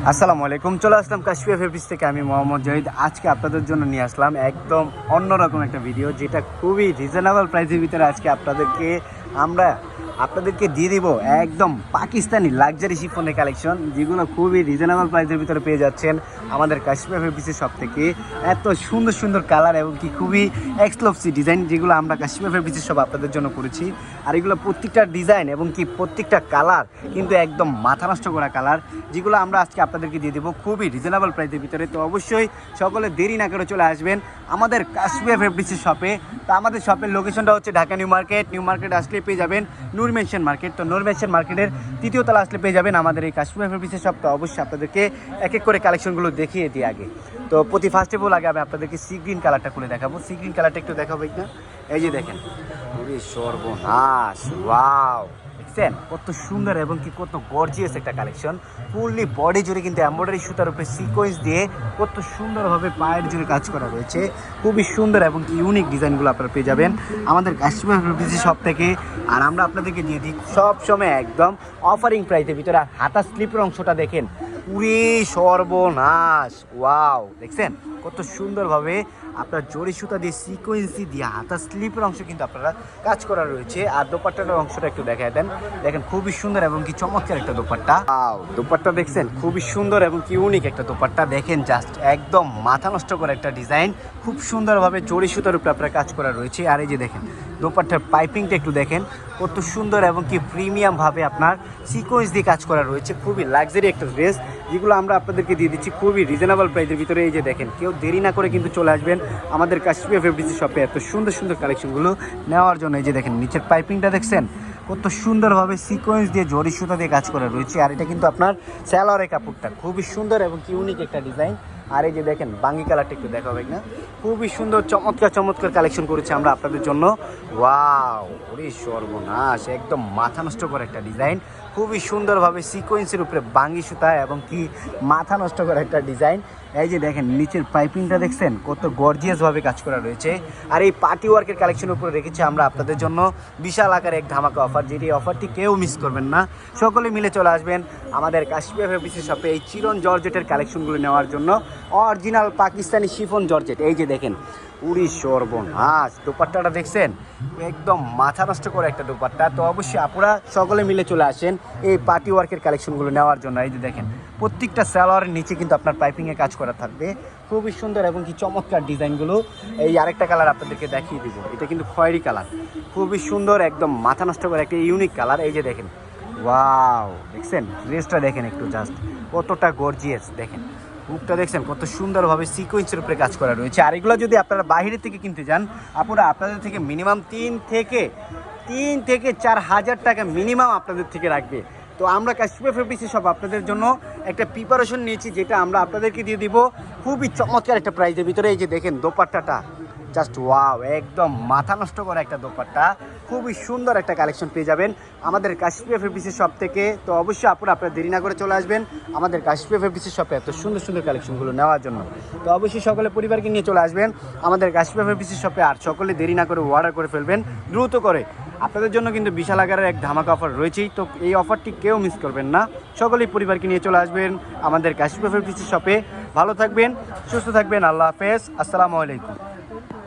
আসসালামু আলাইকুম। চলে আসলাম কাশফিয়া ফেব্রিক্স থেকে। আমি মোহাম্মদ জাহিদ। আজকে আপনাদের জন্য নিয়ে আসলাম একদম অন্যরকম একটা ভিডিও, যেটা খুবই রিজনেবল প্রাইসের ভিতরে আজকে আপনাদেরকে দিয়ে দিব একদম পাকিস্তানি লাক্সারি শিফনের কালেকশন, যেগুলো খুবই রিজনেবল প্রাইসের ভিতরে পেয়ে যাচ্ছেন আমাদের কাশফিয়া ফেব্রিক্সের শপ থেকে। এত সুন্দর সুন্দর কালার এবং কি খুবই এক্সক্লুসিভ ডিজাইন, যেগুলো আমরা কাশফিয়া ফেব্রিক্সের শপ আপনাদের জন্য করেছি। আর এগুলো প্রত্যেকটা ডিজাইন এবং কি প্রত্যেকটা কালার কিন্তু একদম মাথা নষ্ট করা কালার, যেগুলো আমরা আজকে আপনাদেরকে দিয়ে দেবো খুবই রিজনেবল প্রাইসের ভিতরে। তো অবশ্যই সকলে দেরি না করে চলে আসবেন আমাদের কাশফিয়া ফেব্রিক্সের শপে। তো আমাদের শপের লোকেশনটা হচ্ছে ঢাকা নিউ মার্কেট আসলে পেয়ে যাবেন নূর মেনশন মার্কেট। তো নূর মেনশন মার্কেটের তৃতীয় তলা আসলে পেয়ে যাবেন আমাদের এই কাশফিয়া ফেব্রিক্সের শপ। তো অবশ্যই আপনাদেরকে এক এক করে কালেকশনগুলো দেখিয়ে দিই আগে। তো ফার্স্ট অফ অল আগে আমি আপনাদেরকে সি গ্রিন কালারটা খুলে দেখাবো। সি গ্রিন কালারটা একটু দেখাবো না, এই যে দেখেন, পুরো সর্বনাশ, ওয়াও! দেখছেন কত সুন্দর এবং কি কত গর্জিয়াস একটা কালেকশন। ফুললি বডি জুড়ে কিন্তু এমব্রয়ডারি সুতার উপরে সিকোয়েন্স দিয়ে কত সুন্দরভাবে পায়ের জুড়ে কাজ করা রয়েছে। খুবই সুন্দর এবং কি ইউনিক ডিজাইনগুলো আপনারা পেয়ে যাবেন আমাদের কাশফিয়া ফেব্রিক্স শপ থেকে। আর আমরা আপনাদেরকে দিয়ে দিই সব সময় একদম অফারিং প্রাইসের ভিতরে। আর হাতা স্লিপের অংশটা দেখেন, পুরে সর্বনাশ, ওয়াও! দেখছেন কত সুন্দরভাবে আপনার জড়ি সুতা দিয়ে সিকোয়েন্সি দিয়ে হাতা স্লিপের অংশ কিন্তু আপনারা কাজ করা রয়েছে। আর দোপাট্টার অংশটা একটু দেখায় দেন, দেখেন খুবই সুন্দর এবং কি চমৎকার একটা দোপাট্টা। দোপাট্টা দেখছেন খুবই সুন্দর এবং কি ইউনিক একটা দোপাট্টা। দেখেন জাস্ট একদম মাথা নষ্ট করা একটা ডিজাইন, খুব সুন্দরভাবে জড়ি সুতার উপরে আপনার কাজ করা রয়েছে। আর এই যে দেখেন দোপাট্টার পাইপিংটা একটু দেখেন, কত সুন্দর এবং কি প্রিমিয়ামভাবে আপনার সিকোয়েন্স দিয়ে কাজ করা রয়েছে। খুবই লাক্সারি একটা ড্রেস, যেগুলো আমরা আপনাদেরকে দিয়ে দিচ্ছি খুবই রিজনেবল প্রাইসের ভিতরে। এই যে দেখেন, কেউ দেরি না করে কিন্তু চলে আসবেন আমাদের কাশফিয়া ফেব্রিক্স শপে এত সুন্দর সুন্দর কালেকশনগুলো নেওয়ার জন্য। এই যে দেখেন নিচের পাইপিংটা দেখছেন, কত সুন্দরভাবে সিকোয়েন্স দিয়ে জরি সুতা দিয়ে কাজ করা রয়েছে। আর এটা কিন্তু আপনার সালোয়ারের কাপড়টা খুবই সুন্দর এবং কি ইউনিক একটা ডিজাইন। আর এই যে দেখেন বাঙ্গি কালারটা একটু দেখাবে না, খুবই সুন্দর চমৎকার কালেকশন করেছে আমরা আপনাদের জন্য। ওয়াও! ওরে সর্বনাশ, একদম মাথা নষ্ট করা একটা ডিজাইন, খুবই সুন্দরভাবে সিকোয়েন্সের উপরে বাঙ্গি সুতা এবং কি মাথা নষ্ট করা একটা ডিজাইন। এই যে দেখেন নিচের পাইপিংটা দেখছেন, কত গর্জিয়াসভাবে কাজ করা রয়েছে। আর এই পার্টি ওয়ার্কের কালেকশনের উপরে রেখেছি আমরা আপনাদের জন্য বিশাল আকারে এক ধামাকা অফার, যেটি অফারটি কেউ মিস করবেন না। সকলে মিলে চলে আসবেন আমাদের কাশফিয়া ফেব্রিক্স শপে এই চিরন জর্জেটের কালেকশনগুলো নেওয়ার জন্য। অরিজিনাল পাকিস্তানি শিফন জর্জেট, এই যে দেখেন পুরি সর্বনাশ, দোপাট্টাটা দেখছেন একদম মাথা নষ্ট করে একটা দোপাট্টা। তো অবশ্যই আপনারা সকলে মিলে চলে আসেন এই পার্টি ওয়ার্কের কালেকশনগুলো নেওয়ার জন্য। এই যে দেখেন প্রত্যেকটা সালোয়ারের নিচে কিন্তু আপনার পাইপিংয়ে কাজ করা থাকবে, খুবই সুন্দর এবং কি চমৎকার ডিজাইনগুলো। এই আরেকটা কালার আপনাদেরকে দেখিয়ে দিব, এটা কিন্তু খয়েরি কালার, খুবই সুন্দর একদম মাথা নষ্ট করে একটা ইউনিক কালার। এই যে দেখেন, ওয়াও! দেখছেন ড্রেসটা দেখেন একটু, জাস্ট কতটা গর্জিয়াস। দেখেন বুকটা দেখছেন কত সুন্দরভাবে সিকোয়েন্সের উপরে কাজ করা রয়েছে। আর এগুলো যদি আপনারা বাইরে থেকে কিনতে যান, আপনারা আপনাদের থেকে মিনিমাম 3 থেকে 4 হাজার টাকা মিনিমাম আপনাদের থেকে রাখবে। তো আমরা কাশফিয়া ফেব্রিক্স সব আপনাদের জন্য একটা প্রিপারেশন নিয়েছি, যেটা আমরা আপনাদেরকে দিয়ে দিব খুবই চমৎকার একটা প্রাইজের ভিতরে। এই যে দেখেন দোপাট্টাটা, জাস্ট ওয়াও! একদম মাথা নষ্ট করা একটা দোপাট্টা, খুবই সুন্দর একটা কালেকশন পেয়ে যাবেন আমাদের কাশফিয়া ফেব্রিক্স শপ থেকে। তো অবশ্যই আপনারা দেরি না করে চলে আসবেন আমাদের কাশফিয়া ফেব্রিক্স শপে এত সুন্দর সুন্দর কালেকশনগুলো নেওয়ার জন্য। তো অবশ্যই সকলে পরিবারকে নিয়ে চলে আসবেন আমাদের কাশফিয়া ফেব্রিক্স শপে। আর সকলে দেরি না করে অর্ডার করে ফেলবেন দ্রুত করে, আপনাদের জন্য কিন্তু বিশাল আকারের এক ধামাকা অফার রয়েছেই। তো এই অফারটি কেউ মিস করবেন না, সকলেই পরিবারকে নিয়ে চলে আসবেন আমাদের কাশফিয়া ফেব্রিক্স শপে। ভালো থাকবেন, সুস্থ থাকবেন, আল্লাহ হাফেজ, আসসালামু আলাইকুম।